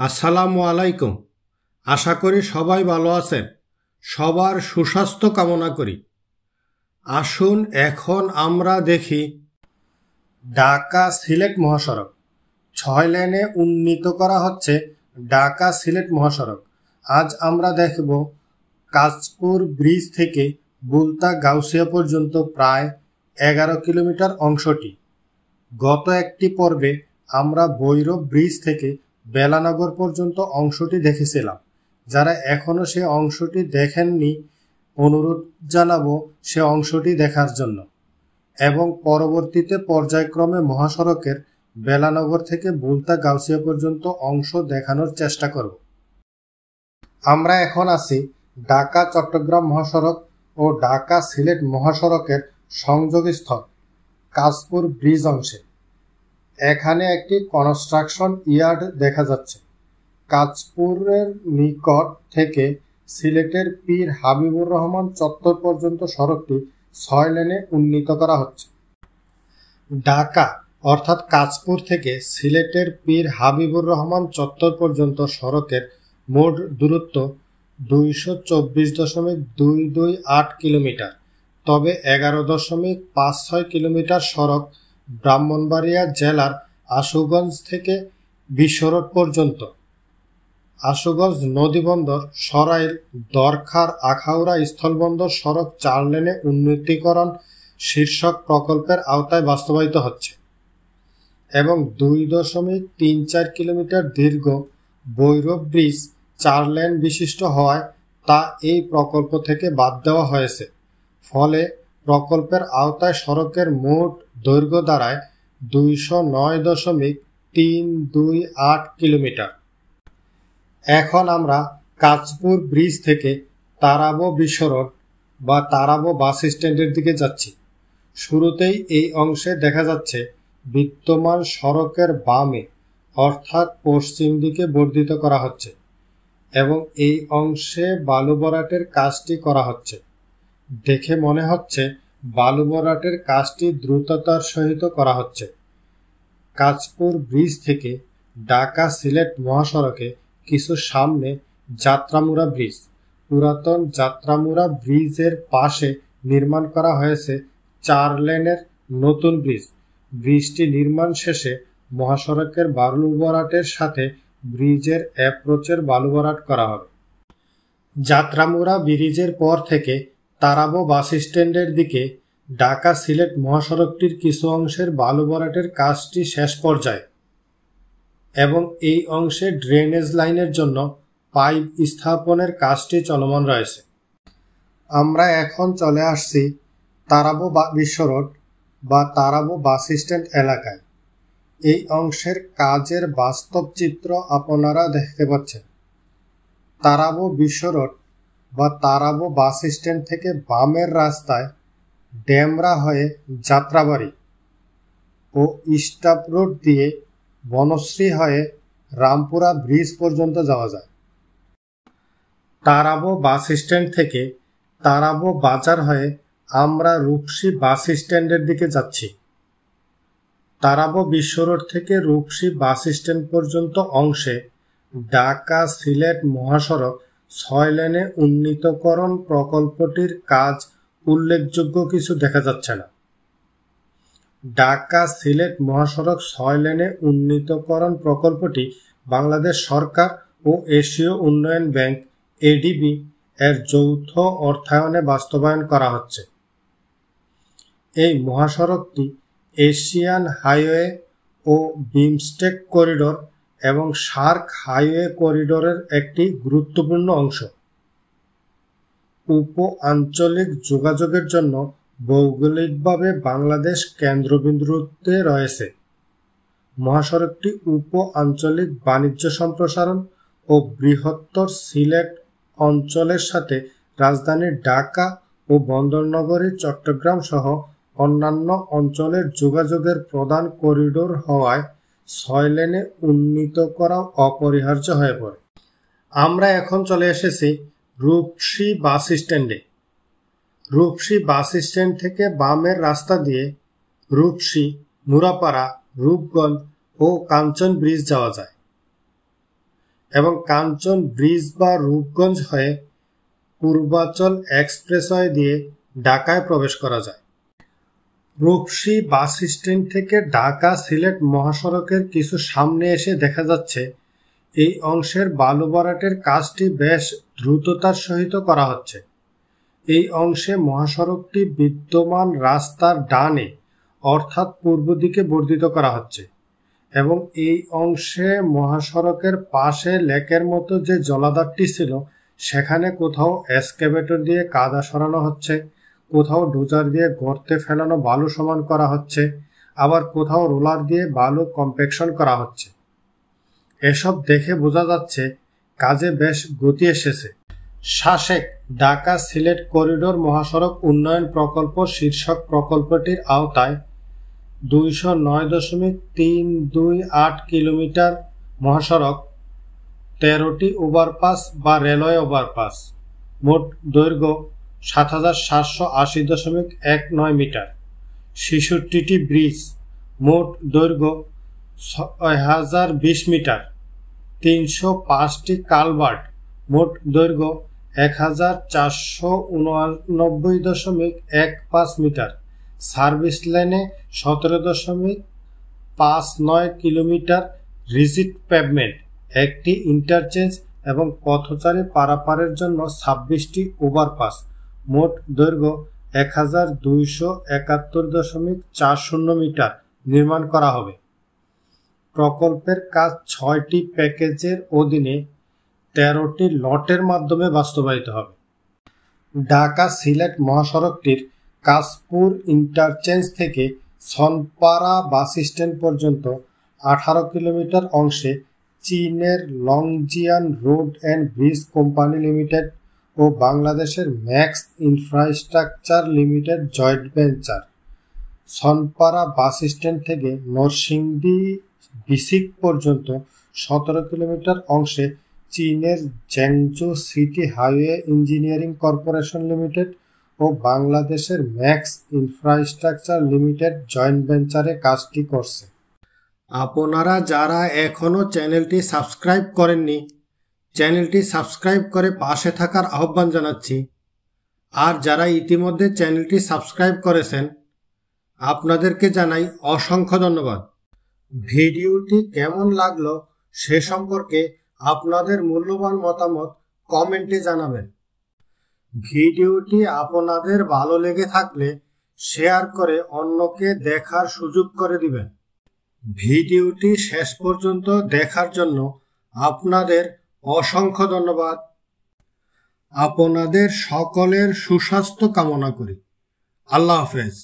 আসসালামু আলাইকুম। আশা করি সবাই ভালো আছেন। সবার সুস্বাস্থ্য কামনা করি। আসুন এখন আমরা দেখি ঢাকা সিলেট মহাসড়ক 6 লেনে উন্নীত করা হচ্ছে। ঢাকা সিলেট মহাসড়ক আজ আমরা দেখব কাঁচপুর ব্রিজ থেকে বুলতা গাউসিয়া পর্যন্ত প্রায় 11 কিলোমিটার অংশটি। গত একটি পর্বে আমরা ভৈরব ব্রিজ থেকে বেলানগর পর্যন্ত অংশটি দেখেছিলাম। যারা এখনো সে অংশটি দেখেননি, অনুরোধ জানাবো সে অংশটি দেখার জন্য, এবং পরবর্তীতে পর্যায়ক্রমে মহাসড়কের বেলানগর থেকে বুলতা গাউসিয়া পর্যন্ত অংশ দেখানোর চেষ্টা করব। আমরা এখন আছি ঢাকা চট্টগ্রাম মহাসড়ক ও ঢাকা সিলেট মহাসড়কের সংযোগস্থল কাঁচপুর ব্রিজ অংশে। এখানে একটি কনস্ট্রাকশন ইয়ার্ড দেখা যাচ্ছে। কাঁচপুরের নিকট থেকে সিলেটের পীর হাবিবুর রহমান চত্বর পর্যন্ত সড়কটি 6 লেনে উন্নীত করা হচ্ছে। ঢাকা অর্থাৎ কাঁচপুর থেকে সিলেটের পীর হাবিবুর রহমান চত্বর পর্যন্ত সড়কের মোট দূরত্ব 224.228 কিলোমিটার। তবে 11.56 কিলোমিটার সড়ক ব্রাহ্মণবাড়িয়া জেলার আশুগঞ্জ থেকে বিশ্বরোড পর্যন্ত। আশুগঞ্জ নদীবন্দর, সরাইল, দরখার, আখাউড়া স্থলবন্দর সড়ক 4 লেনে উন্নীতকরণ শীর্ষক প্রকল্পের আওতায় বাস্তবায়িত হচ্ছে, এবং 2.34 কিলোমিটার দীর্ঘ ভৈরব ব্রিজ 4 লেন বিশিষ্ট হওয়ায় তা এই প্রকল্প থেকে বাদ দেওয়া হয়েছে। ফলে প্রকল্পের আওতায় সড়কের মোট দৈর্ঘ্য দাঁড়ায় 209.328 কিলোমিটার। এখন আমরা কাঁচপুর ব্রিজ থেকে তারাবো বিশ্বরোড বা তারাবো বাস স্ট্যান্ডের দিকে যাচ্ছি। শুরুতেই এই অংশে দেখা যাচ্ছে বিদ্যমান সড়কের বামে অর্থাৎ পশ্চিম দিকে বর্ধিত করা হচ্ছে, এবং এই অংশে বালু ভরাটের কাজটি করা হচ্ছে। দেখে মনে হচ্ছে বালু ভরাটের কাজটি দ্রুততার সহিত করা হচ্ছে। কাঁচপুর ব্রিজ থেকে ঢাকা সিলেট মহাসড়কে কিছু সামনে যাত্রামুড়া ব্রিজ। পুরাতন যাত্রামুড়া ব্রিজের পাশে নির্মাণ করা হয়েছে 4 লেনের নতুন ব্রিজ। ব্রিজটি নির্মাণ শেষে মহাসড়কের বালু ভরাটের সাথে ব্রিজের অ্যাপ্রোচের বালু ভরাট করা হবে। যাত্রামুড়া ব্রিজের পর থেকে তারাবো বাস স্ট্যান্ডের দিকে ঢাকা সিলেট মহাসড়কটির কিছু অংশের বালু ভরাটের কাজটি শেষ পর্যায়ে, এবং এই অংশে ড্রেনেজ লাইনের জন্য পাইপ স্থাপনের কাজটি চলমান রয়েছে। আমরা এখন চলে আসছি তারাবো বিশ্বরোড বা তারাবো বাস স্ট্যান্ড এলাকায়। এই অংশের কাজের বাস্তব চিত্র আপনারা দেখতে পাচ্ছেন। তারাবো বিশ্বরোড বা তারাবো বাস স্ট্যান্ড থেকে বামের রাস্তায় ডেমরা হয়ে যাত্রাবাড়ি ও স্টাফ রোড দিয়ে বনশ্রী হয়ে রামপুরা ব্রিজ পর্যন্ত যাওয়া যায়। তারাবো বাস স্ট্যান্ড থেকে তারাবো বাজার হয়ে আমরা রূপসী বাস স্ট্যান্ডের দিকে যাচ্ছি। তারাবো বিশ্বরোড থেকে রূপসী বাস স্ট্যান্ড পর্যন্ত অংশে ঢাকা সিলেট মহাসড়ক 6 লেনে উন্নীতকরণ প্রকল্পটির কাজ উল্লেখযোগ্য কিছু দেখা যাচ্ছে না। ঢাকা সিলেট মহাসড়ক 6 লেনে উন্নীতকরণ প্রকল্পটি বাংলাদেশ সরকার ও এশীয় উন্নয়ন ব্যাংক এডিবি এর যৌথ অর্থায়নে বাস্তবায়ন করা হচ্ছে। এই মহাসড়কটি এশিয়ান হাইওয়ে ও বিমস্টেক করিডোর এবং সার্ক হাইওয়ে করিডোরের একটি গুরুত্বপূর্ণ অংশ। উপ আঞ্চলিক যোগাযোগের জন্য ভৌগোলিকভাবে বাংলাদেশ কেন্দ্রবিন্দুতে রয়েছে। মহাসড়কটি উপ আঞ্চলিক বাণিজ্য সম্প্রসারণ ও বৃহত্তর সিলেট অঞ্চলের সাথে রাজধানী ঢাকা ও বন্দরনগরী চট্টগ্রাম সহ অন্যান্য অঞ্চলের যোগাযোগের প্রধান করিডোর হওয়ায় 6 লেনে উন্নীত করা অপরিহার্য হয়ে পড়ে। আমরা এখন চলে এসেছি রূপসী বাস স্ট্যান্ডে। রূপসী বাস স্ট্যান্ড থেকে বামের রাস্তা দিয়ে রূপসী, মুরাপাড়া, রূপগঞ্জ ও কাঞ্চন ব্রিজ যাওয়া যায়। এবং কাঞ্চন ব্রিজ বা রূপগঞ্জ হয়ে পূর্বাচল এক্সপ্রেসওয়ে দিয়ে ঢাকায় প্রবেশ করা যায়। রূপসী বাস স্ট্যান্ড থেকে ঢাকা সিলেট মহাসড়কের কিছু সামনে এসে দেখা যাচ্ছে এই অংশের বালু ভরাটের কাজটি বেশ দ্রুততার সহিত করা হচ্ছে। এই অংশে মহাসড়কটি বিদ্যমান রাস্তার ডানে অর্থাৎ পূর্ব দিকে বর্ধিত করা হচ্ছে এবং এই অংশে মহাসড়কের পাশে লেকের মতো যে জলাধারটি ছিল সেখানে কোথাও এক্সকাভেটর দিয়ে কাদা সরানো হচ্ছে, কোথাও ডোজার দিয়ে গর্তে ফেলানো বালু সমান করা হচ্ছে, আবার কোথাও রোলার দিয়ে বালু কম্প্যাকশন করা হচ্ছে। এসব দেখে বোঝা যাচ্ছে কাজে বেশ গতি এসেছে। শাসেক ঢাকা সিলেট করিডোর মহাসড়ক উন্নয়ন প্রকল্প শীর্ষক প্রকল্পটির আওতায় 209.328 কিলোমিটার মহাসড়ক, 13টি ওভারপাস বা রেলওয়ে ওভারপাস, মোট দৈর্ঘ্য 7780.19 মিটার, 66টি ব্রিজ, মোট দৈর্ঘ্য 6020 মিটার, 305টি কালভার্ট, মোট দৈর্ঘ্য 1489.15 মিটার, সার্ভিস লেনে 17.59 কিলোমিটার রিজিড পেভমেন্ট, একটি ইন্টারচেঞ্জ এবং পথচারী পারাপারের জন্য 26টি ওভারপাস, মোট দৈর্ঘ্য 1271.40 মিটার নির্মাণ করা হবে। প্রকল্পের কাজ 6টি প্যাকেজের অধীনে 13টি লটের মাধ্যমে বাস্তবায়িত হবে। ঢাকা সিলেট মহাসড়কটির কাশপুর ইন্টারচেঞ্জ থেকে সনপাড়া বাস স্ট্যান্ড পর্যন্ত 18 কিলোমিটার অংশে চীনের Longjian road and bridge company limited ও বাংলাদেশের Max infrastructure limited joint venture, Sonpara bus stand থেকে নরসিংদী বিসিক পর্যন্ত 17 কিলোমিটার অংশে চীনের Zhangzhou city highway engineering corporation limited ও বাংলাদেশের ম্যাক্স ইনফ্রাস্ট্রাকচার লিমিটেড জয়েন্ট ভেঞ্চারে কাজটি করছে। আপনারা যারা এখনও চ্যানেলটি সাবস্ক্রাইব করেননি, চ্যানেলটি সাবস্ক্রাইব করে পাশে থাকার আহ্বান জানাচ্ছি। আর যারা ইতিমধ্যে চ্যানেলটি সাবস্ক্রাইব করেছেন আপনাদেরকে জানাই অসংখ্য ধন্যবাদ। ভিডিওটি কেমন লাগলো সে সম্পর্কে আপনাদের মূল্যবান মতামত কমেন্টে জানাবেন। ভিডিওটি আপনাদের ভালো লেগে থাকলে শেয়ার করে অন্যকে দেখার সুযোগ করে দিবেন। ভিডিওটি শেষ পর্যন্ত দেখার জন্য আপনাদের অসংখ্য ধন্যবাদ। আপনাদের সকলের সুস্বাস্থ্য কামনা করি। আল্লাহ হাফেজ।